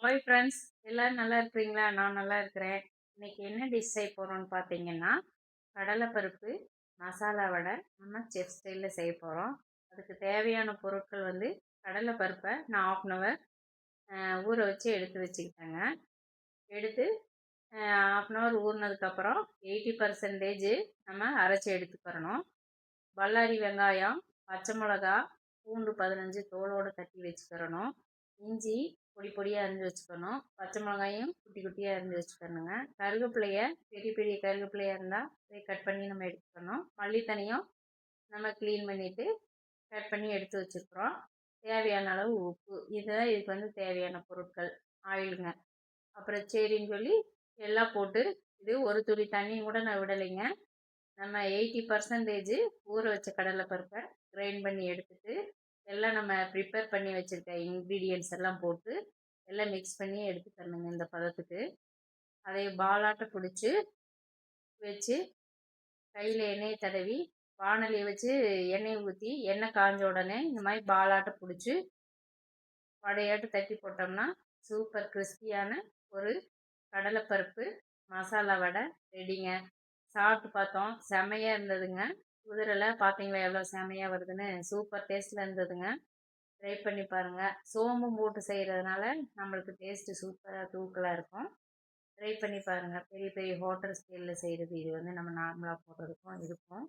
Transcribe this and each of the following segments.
Hi friends, எல்லாரும் நல்லா இருக்கிறீங்களா? நான் நல்லா இருக்கிறேன். இன்னைக்கு என்ன டிஷ் செய்ய போகிறோம்னு பார்த்தீங்கன்னா, கடலைப்பருப்பு மசாலா வடை நம்ம செஃப் ஸ்டைலில் செய்ய போகிறோம். அதுக்கு தேவையான பொருட்கள் வந்து கடலைப்பருப்பை நான் 1/2 ஊற வச்சு எடுத்து வச்சுக்கிட்டேங்க. எடுத்து 1/2 ஊறினதுக்கப்புறம் 80% நம்ம அரைச்சி எடுத்துக்கிறணும். பல்லாரி வெங்காயம், பச்சை மிளகா, பூண்டு 15 தோலோடு தட்டி வச்சுக்கிறணும். இஞ்சி பொடி பொடியாக அரிஞ்சு வச்சுக்கணும். பச்சை மிளகாயும் குட்டி குட்டியாக அரிஞ்சு வச்சுக்கணுங்க. கருவேப்பிலையை பெரிய பெரிய கருவேப்பிலையாக இருந்தால் அதை கட் பண்ணி நம்ம எடுத்துக்கணும். மல்லித்தனியும் நம்ம க்ளீன் பண்ணிவிட்டு கட் பண்ணி எடுத்து வச்சுருக்குறோம். தேவையான அளவு உப்பு, இதுதான் இதுக்கு வந்து தேவையான பொருட்கள். ஆயிலுங்க. அப்புறம் சரின்னு சொல்லி எல்லாம் போட்டு, இது ஒரு துளி தண்ணி கூட நான் விடலைங்க. நம்ம 80% ஊற வச்ச கடலைப்பருப்பை கிரைண்ட் பண்ணி எடுத்துட்டு, எல்லாம் நம்ம ப்ரிப்பேர் பண்ணி வச்சுருக்க இன்க்ரீடியன்ட்ஸ் எல்லாம் போட்டு எல்லாம் மிக்ஸ் பண்ணி எடுத்துக்கணுங்க இந்த பதத்துக்கு. அதை பாலாட்ட பிடிச்சி வச்சு கையில் எண்ணெயை தடவி வாணலியை வச்சு எண்ணெயை ஊற்றி எண்ணெய் காஞ்ச உடனே இந்த மாதிரி பாலாட்ட பிடிச்சி வடையாட்டு தட்டி போட்டோம்னா சூப்பர் கிறிஸ்பியான ஒரு கடலைப்பருப்பு மசாலா வடை ரெடிங்க. சாப்பிட்டு பார்த்தோம், செமையாக இருந்ததுங்க. குதிரைல பார்த்தீங்களா எவ்வளோ செமையாக வருதுன்னு? சூப்பர் டேஸ்ட்டில் இருந்ததுங்க. ட்ரை பண்ணி பாருங்கள். சோம்பும் போட்டு செய்கிறதுனால நம்மளுக்கு டேஸ்ட்டு சூப்பராக தூக்கலாக இருக்கும். ட்ரை பண்ணி பாருங்கள். பெரிய பெரிய ஹோட்டல் ஸ்டைலில் செய்கிறது இது வந்து நம்ம நார்மலாக போடுறதுக்கும் இருக்கும்.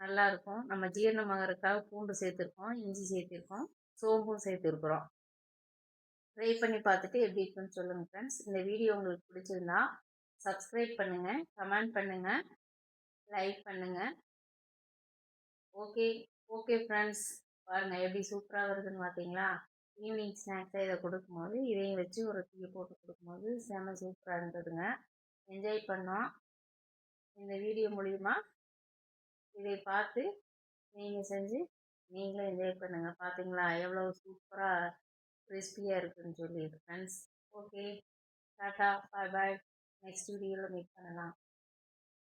நல்லாயிருக்கும். நம்ம ஜீரணமாகறதுக்காக பூண்டு சேர்த்துருக்கோம், இஞ்சி சேர்த்திருக்கோம், சோம்பும் சேர்த்துருக்குறோம். ட்ரை பண்ணி பார்த்துட்டு எப்படி இருக்குன்னு சொல்லுங்கள் ஃப்ரெண்ட்ஸ். இந்த வீடியோ உங்களுக்கு பிடிச்சிருந்தா சப்ஸ்கிரைப் பண்ணுங்கள், கமெண்ட் பண்ணுங்கள், லைக் பண்ணுங்கள். ஓகே ஓகே ஃப்ரெண்ட்ஸ், பாருங்கள் எப்படி சூப்பராக வருதுன்னு பார்த்தீங்களா? ஈவினிங் ஸ்நாக்ஸாக இதை கொடுக்கும்போது இதையும் வச்சு ஒரு டீ போட்டு கொடுக்கும்போது செம சூப்பராக இருந்ததுங்க. என்ஜாய் பண்ணோம். இந்த வீடியோ மூலிமா இதை பார்த்து நீங்கள் செஞ்சு நீங்களும் என்ஜாய் பண்ணுங்கள். பார்த்தீங்களா எவ்வளோ சூப்பராக கிறிஸ்பியாக இருக்குதுன்னு சொல்லி ஃப்ரெண்ட்ஸ். ஓகே, டாட்டா, பாய் பாய். நெக்ஸ்ட் வீடியோவில் மீட் பண்ணலாம்.